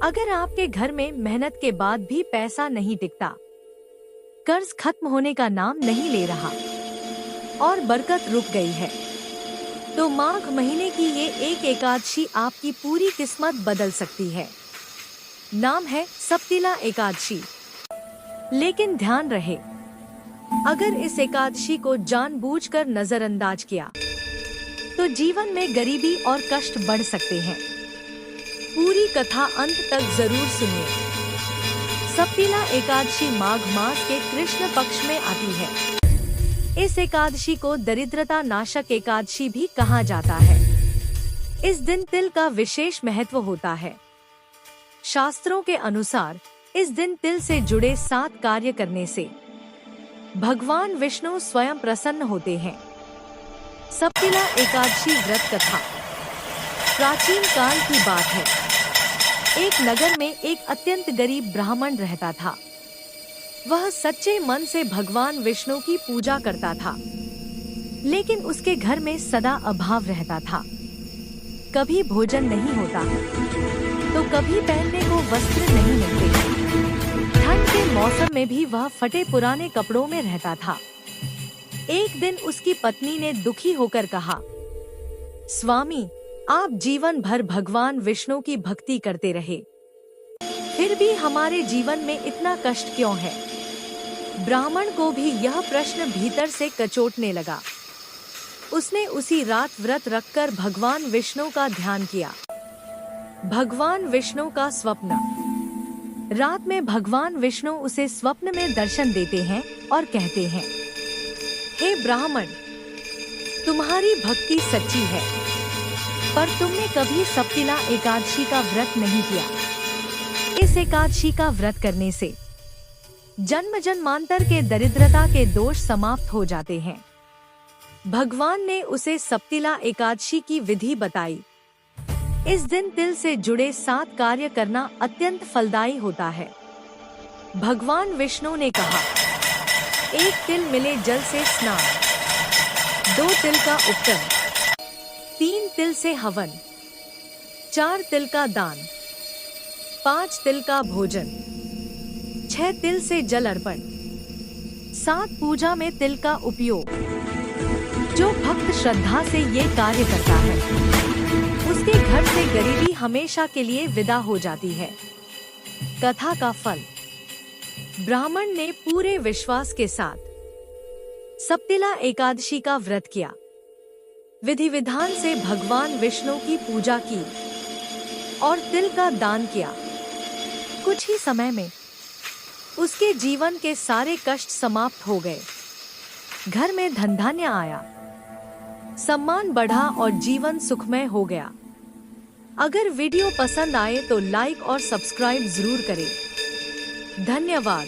अगर आपके घर में मेहनत के बाद भी पैसा नहीं टिकता, कर्ज खत्म होने का नाम नहीं ले रहा और बरकत रुक गई है, तो माघ महीने की ये एक एकादशी आपकी पूरी किस्मत बदल सकती है। नाम है सप्तिला एकादशी। लेकिन ध्यान रहे, अगर इस एकादशी को जानबूझकर नजरअंदाज किया तो जीवन में गरीबी और कष्ट बढ़ सकते हैं। पूरी कथा अंत तक जरूर सुनिए। सप्तिला एकादशी माघ मास के कृष्ण पक्ष में आती है। इस एकादशी को दरिद्रता नाशक एकादशी भी कहा जाता है। इस दिन तिल का विशेष महत्व होता है। शास्त्रों के अनुसार इस दिन तिल से जुड़े 7 कार्य करने से भगवान विष्णु स्वयं प्रसन्न होते हैं। सप्तिला एकादशी व्रत कथा प्राचीन काल की बात है। एक नगर में एक अत्यंत गरीब ब्राह्मण रहता था। वह सच्चे मन से भगवान विष्णु की पूजा करता था, लेकिन उसके घर में सदा अभाव रहता था। कभी भोजन नहीं होता, तो कभी पहनने को वस्त्र नहीं मिलते। ठंड के मौसम में भी वह फटे पुराने कपड़ों में रहता था। एक दिन उसकी पत्नी ने दुखी होकर कहा, स्वामी, आप जीवन भर भगवान विष्णु की भक्ति करते रहे, फिर भी हमारे जीवन में इतना कष्ट क्यों है? ब्राह्मण को भी यह प्रश्न भीतर से कचोटने लगा। उसने उसी रात व्रत रखकर भगवान विष्णु का ध्यान किया। भगवान विष्णु का स्वप्न। रात में भगवान विष्णु उसे स्वप्न में दर्शन देते हैं और कहते हैं, हे ब्राह्मण, तुम्हारी भक्ति सच्ची है, पर तुमने कभी सप्तिला एकादशी का व्रत नहीं किया। इस एकादशी का व्रत करने से जन्म जन्मांतर के दरिद्रता के दोष समाप्त हो जाते हैं। भगवान ने उसे सप्तिला एकादशी की विधि बताई। इस दिन तिल से जुड़े 7 कार्य करना अत्यंत फलदायी होता है। भगवान विष्णु ने कहा, 1 तिल मिले जल से स्नान, 2 तिल का उपटन, 3 तिल से हवन, 4 तिल का दान, 5 तिल का भोजन, 6 तिल से जल अर्पण, 7 पूजा में तिल का उपयोग। जो भक्त श्रद्धा से ये कार्य करता है, उसके घर से गरीबी हमेशा के लिए विदा हो जाती है। कथा का फल। ब्राह्मण ने पूरे विश्वास के साथ सप्तिला एकादशी का व्रत किया, विधि विधान से भगवान विष्णु की पूजा की और तिल का दान किया। कुछ ही समय में उसके जीवन के सारे कष्ट समाप्त हो गए। घर में धन धान्य आया, सम्मान बढ़ा और जीवन सुखमय हो गया। अगर वीडियो पसंद आए तो लाइक और सब्सक्राइब जरूर करें। धन्यवाद।